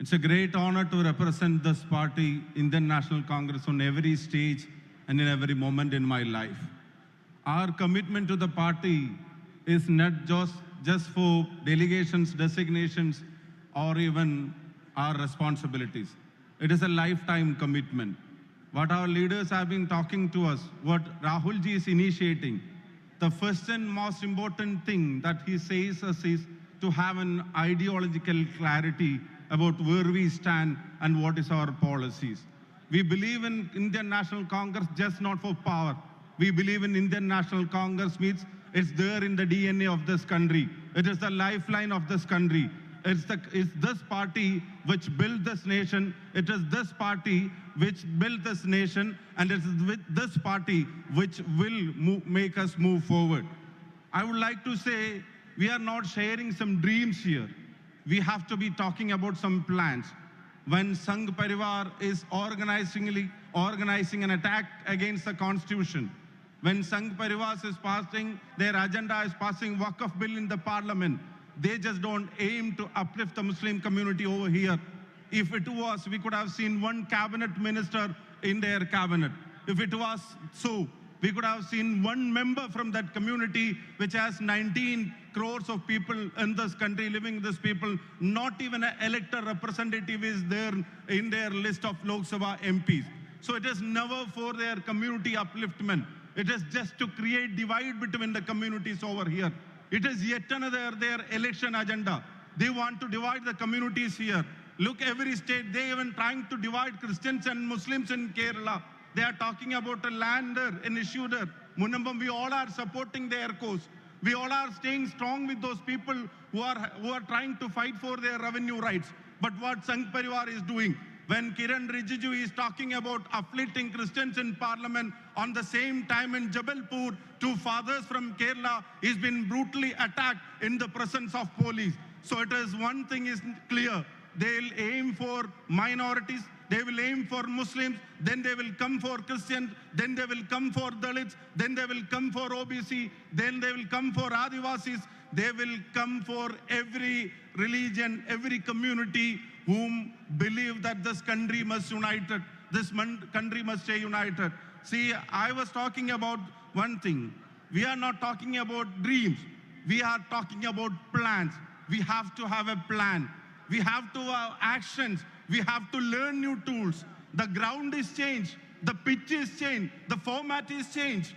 It's a great honor to represent this party, Indian National Congress, on every stage and in every moment in my life. Our commitment to the party is not just for delegations, designations, or even our responsibilities. It is a lifetime commitment. What our leaders have been talking to us, what Rahul ji is initiating, the first and most important thing that he says us is to have an ideological clarity about where we stand and what is our policies. We believe in Indian National Congress just not for power. We believe in Indian National Congress means it's there in the DNA of this country. It is the lifeline of this country. It's this party which built this nation. It is this party which built this nation, and it is with this party which will make us move forward. I would like to say we are not sharing some dreams here. We have to be talking about some plans. When Sangh Parivar is organizing an attack against the constitution, when Sangh Parivar is passing, their agenda is passing Waqf bill in the parliament, they just don't aim to uplift the Muslim community over here. If it was, we could have seen one cabinet minister in their cabinet. If it was so, we could have seen one member from that community, which has 19 crores of people in this country, living this people. Not even an elected representative is there in their list of Lok Sabha MPs. So it is never for their community upliftment. It is just to create divide between the communities over here. It is yet another their election agenda. They want to divide the communities here. Look, every state, they even trying to divide Christians and Muslims in Kerala. They are talking about a land there, an issue there. Munambam, we all are supporting their cause. We all are staying strong with those people who are trying to fight for their revenue rights. But what Sangh Parivar is doing, when Kiran Rijiju is talking about uplifting Christians in parliament, on the same time in Jabalpur, two fathers from Kerala is been brutally attacked in the presence of police. So it is one thing is clear. They'll aim for minorities, they will aim for Muslims, then they will come for Christians, then they will come for Dalits, then they will come for OBC, then they will come for Adivasis, they will come for every religion, every community whom believe that this country must united, this country must stay united. See, I was talking about one thing. We are not talking about dreams. We are talking about plans. We have to have a plan. We have to have actions. We have to learn new tools. The ground is changed. The pitch is changed. The format is changed.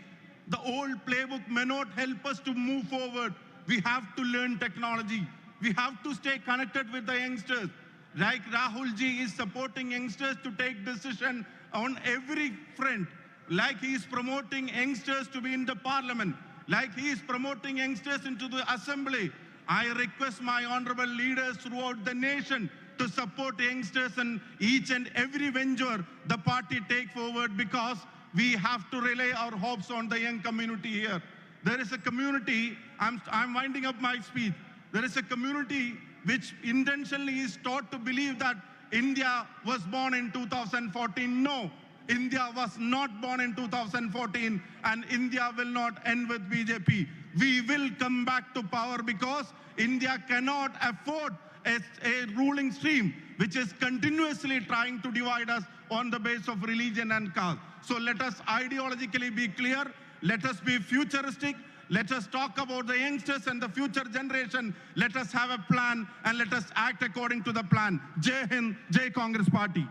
The old playbook may not help us to move forward. We have to learn technology. We have to stay connected with the youngsters. Like Rahul ji is supporting youngsters to take decision on every front. Like he is promoting youngsters to be in the parliament. Like he is promoting youngsters into the assembly. I request my honorable leaders throughout the nation to support youngsters in each and every venture the party take forward, because we have to rely our hopes on the young community here. There is a community, I'm winding up my speech. There is a community which intentionally is taught to believe that India was born in 2014. No, India was not born in 2014, and India will not end with BJP. We will come back to power because India cannot afford a ruling stream which is continuously trying to divide us on the basis of religion and caste. So let us ideologically be clear. Let us be futuristic. Let us talk about the youngsters and the future generation. Let us have a plan and let us act according to the plan. Jai Hind, Jai Congress Party.